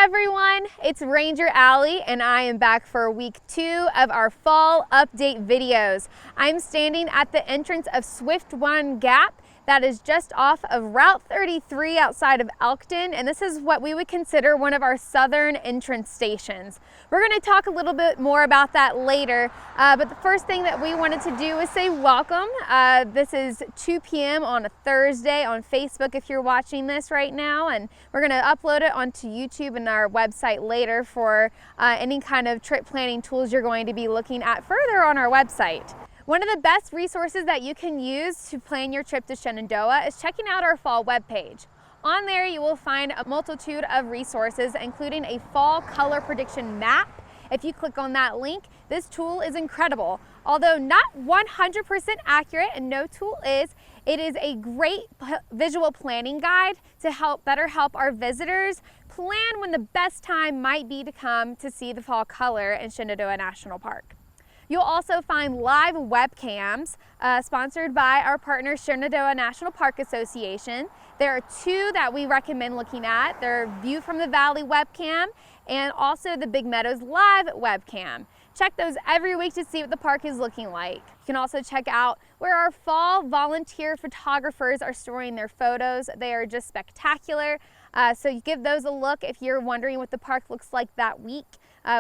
everyone, it's Ranger Allie and I am back for week 2 of our fall update videos. I'm standing at the entrance of Swift Run Gap that is just off of Route 33 outside of Elkton, and this is what we would consider one of our southern entrance stations. We're going to talk a little bit more about that later, but the first thing that we wanted to do is say welcome. This is 2 p.m. on a Thursday on Facebook if you're watching this right now, and we're going to upload it onto YouTube and our website later for any kind of trip planning tools you're going to be looking at further on our website. One of the best resources that you can use to plan your trip to Shenandoah is checking out our fall webpage. On there you will find a multitude of resources, including a fall color prediction map. If you click on that link, this tool is incredible. Although not 100% accurate, and no tool is, it is a great visual planning guide to better help our visitors plan when the best time might be to come to see the fall color in Shenandoah National Park. You'll also find live webcams sponsored by our partner Shenandoah National Park Association. There are 2 that we recommend looking at. They're View from the Valley webcam and also the Big Meadows live webcam. Check those every week to see what the park is looking like. You can also check out where our fall volunteer photographers are storing their photos. They are just spectacular. So you give those a look if you're wondering what the park looks like that week.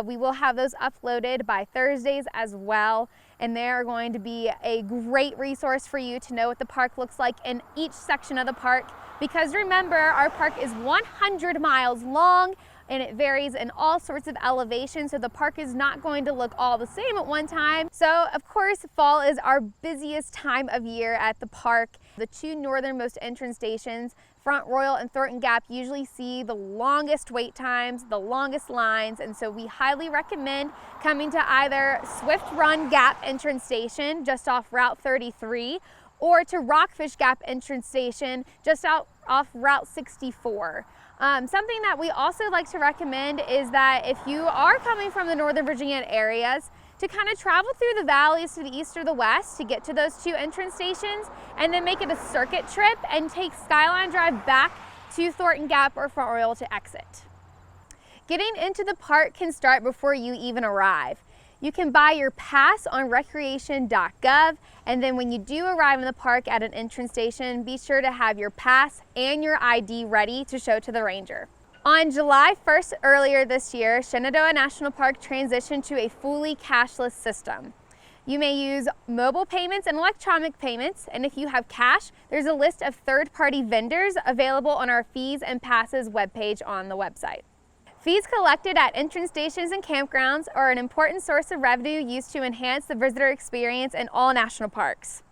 We will have those uploaded by Thursdays as well, and they are going to be a great resource for you to know what the park looks like in each section of the park, because remember, our park is 100 miles long and it varies in all sorts of elevations, so the park is not going to look all the same at one time. So of course, fall is our busiest time of year at the park. The 2 northernmost entrance stations, Front Royal and Thornton Gap, usually see the longest wait times, the longest lines, and so we highly recommend coming to either Swift Run Gap entrance station just off Route 33 or to Rockfish Gap entrance station just off Route 64. Something that we also like to recommend is that if you are coming from the Northern Virginia areas, to kind of travel through the valleys to the east or the west to get to those 2 entrance stations, and then make it a circuit trip and take Skyline Drive back to Thornton Gap or Front Royal to exit. Getting into the park can start before you even arrive. You can buy your pass on recreation.gov, and then when you do arrive in the park at an entrance station, be sure to have your pass and your ID ready to show to the ranger. On July 1st earlier this year, Shenandoah National Park transitioned to a fully cashless system. You may use mobile payments and electronic payments, and if you have cash, there's a list of third-party vendors available on our Fees and Passes webpage on the website. Fees collected at entrance stations and campgrounds are an important source of revenue used to enhance the visitor experience in all national parks.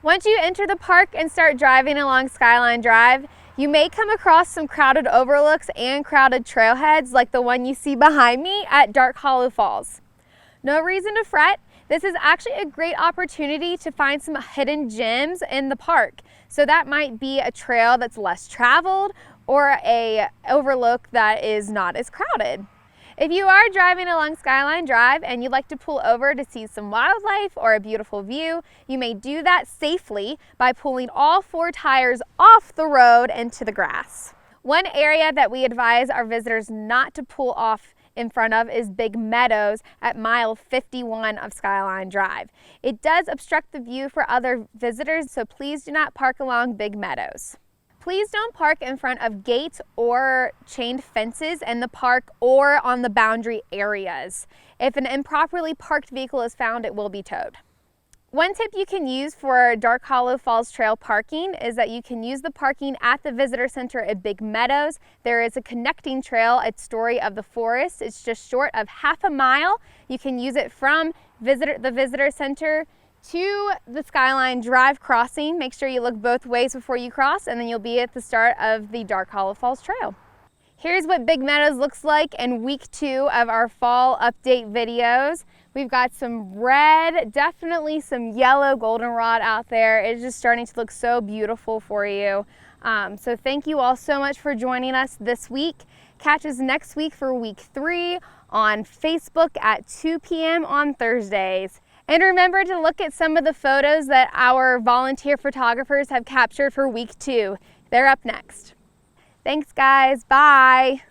Once you enter the park and start driving along Skyline Drive, you may come across some crowded overlooks and crowded trailheads like the one you see behind me at Dark Hollow Falls. No reason to fret. This is actually a great opportunity to find some hidden gems in the park. So that might be a trail that's less traveled or a overlook that is not as crowded. If you are driving along Skyline Drive and you'd like to pull over to see some wildlife or a beautiful view, you may do that safely by pulling all 4 tires off the road into the grass. One area that we advise our visitors not to pull off in front of is Big Meadows at mile 51 of Skyline Drive. It does obstruct the view for other visitors, so please do not park along Big Meadows. Please don't park in front of gates or chained fences in the park or on the boundary areas. If an improperly parked vehicle is found, it will be towed. One tip you can use for Dark Hollow Falls Trail parking is that you can use the parking at the visitor center at Big Meadows. There is a connecting trail at Story of the Forest. It's just short of half a mile. You can use it from the visitor center to the Skyline Drive crossing. Make sure you look both ways before you cross, and then you'll be at the start of the Dark Hollow Falls Trail. Here's what Big Meadows looks like in week 2 of our fall update videos. We've got some red, definitely some yellow goldenrod out there. It's just starting to look so beautiful for you. So thank you all so much for joining us this week. Catch us next week for week 3 on Facebook at 2 p.m. on Thursdays. And remember to look at some of the photos that our volunteer photographers have captured for week 2. They're up next. Thanks guys, bye.